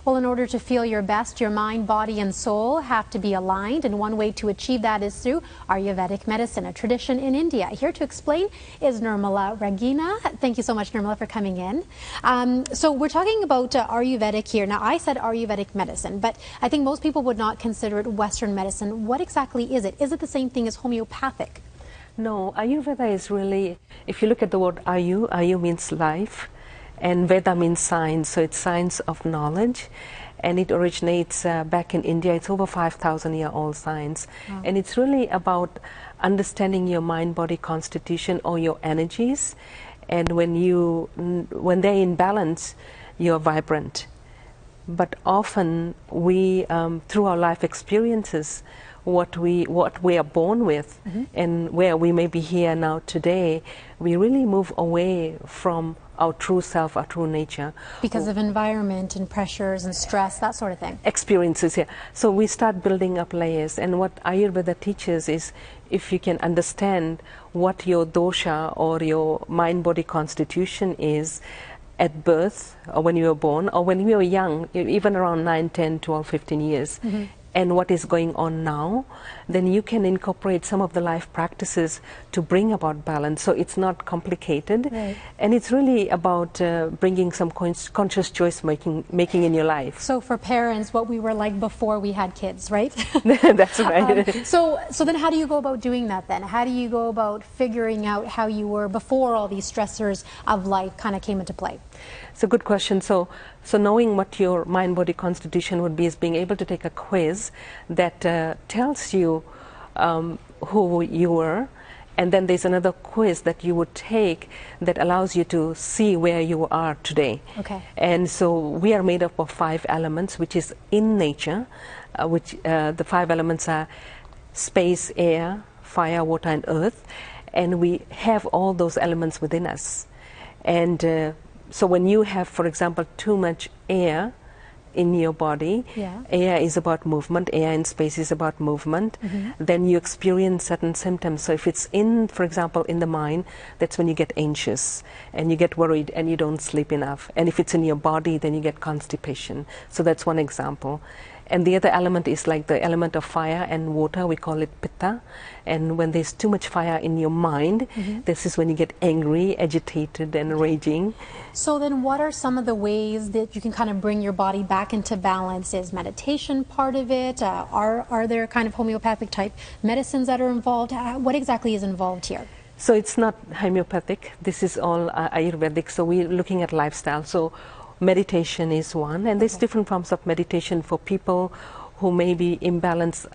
Well, in order to feel your best, your mind, body, and soul have to be aligned, and one way to achieve that is through Ayurvedic medicine, a tradition in India. Here to explain is Nirmala Raniga. Thank you so much, Nirmala, for coming in. So we're talking about Ayurvedic here. Now, I said Ayurvedic medicine, but I think most people would not consider it Western medicine. What exactly is it? Is it the same thing as homeopathic? No, Ayurveda is really, if you look at the word Ayu means life, and Veda means science, so it's science of knowledge, and it originates back in India. It's over 5,000-year-old science, Wow. And it's really about understanding your mind-body constitution or your energies, and when they're in balance, you're vibrant. But often we, through our life experiences, what we are born with, and where we may be here now today, we really move away from our true self, our true nature. Because of environment and pressures and stress, that sort of thing. Experiences, yeah. So we start building up layers, and what Ayurveda teaches is, if you can understand what your dosha or your mind-body constitution is at birth, or when you were born, or when you were young, even around 9, 10, 12, 15 years, and what is going on now, then you can incorporate some of the life practices to bring about balance. So it's not complicated, Right. And it's really about bringing some conscious choice making in your life. So for parents, what we were like before we had kids, right? That's right. So then how do you go about doing that then? How do you go about figuring out how you were before all these stressors of life kind of came into play? It's a good question. So knowing what your mind-body constitution would be is being able to take a quiz that tells you who you were, and then there's another quiz that you would take that allows you to see where you are today. Okay. And so we are made up of 5 elements, which is in nature, the 5 elements are space, air, fire, water, and earth, and we have all those elements within us. And so when you have, for example, too much air in your body, Yeah. air is about movement, air in space is about movement, then you experience certain symptoms. So if it's in, for example, in the mind, that's when you get anxious and you get worried and you don't sleep enough. And if it's in your body, then you get constipation. So that's one example. And the other element is like the element of fire and water. We call it pitta. And when there's too much fire in your mind, this is when you get angry, agitated, and raging. So then what are some of the ways that you can kind of bring your body back into balance? Is meditation part of it? Are there kind of homeopathic type medicines that are involved? What exactly is involved here? So it's not homeopathic. This is all Ayurvedic. So we're looking at lifestyle. So meditation is one, and there's different forms of meditation for people who may be imbalanced.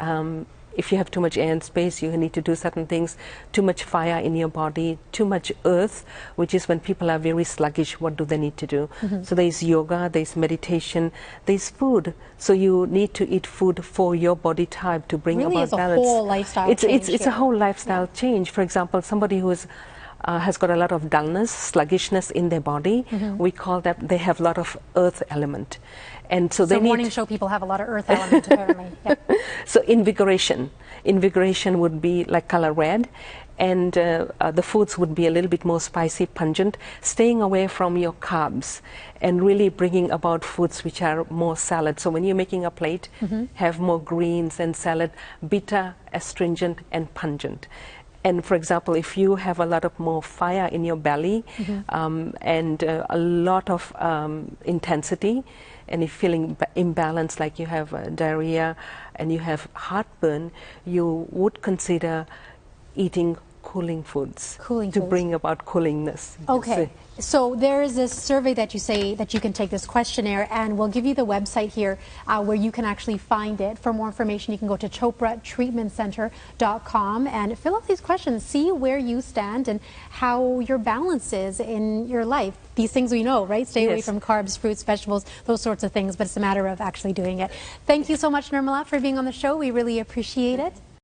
If you have too much air and space, you need to do certain things. Too much fire in your body, too much earth, which is when people are very sluggish, what do they need to do? So there's yoga, there's meditation, there's food. So you need to eat food for your body type to bring Really about is a balance. whole lifestyle It's change a whole lifestyle change. For example, somebody who is has got a lot of dullness, sluggishness in their body, we call that they have a lot of earth element. And so they morning show people have a lot of earth element apparently. Yeah. So invigoration would be like color red, and the foods would be a little bit more spicy, pungent, staying away from your carbs and really bringing about foods which are more salad. So when you're making a plate, have more greens and salad, bitter, astringent, and pungent. And for example, if you have a lot of more fire in your belly and a lot of intensity, and if feeling imbalanced, like you have diarrhea and you have heartburn, you would consider eating cooling foods to bring about coolingness. Okay, so there is this survey that you say that you can take, this questionnaire, and we'll give you the website here where you can actually find it. For more information, you can go to chopratreatmentcenter.com and fill out these questions, see where you stand and how your balance is in your life. These things we know, right? Stay away from carbs, fruits, vegetables, those sorts of things, but it's a matter of actually doing it. Thank you so much, Nirmala, for being on the show. We really appreciate it.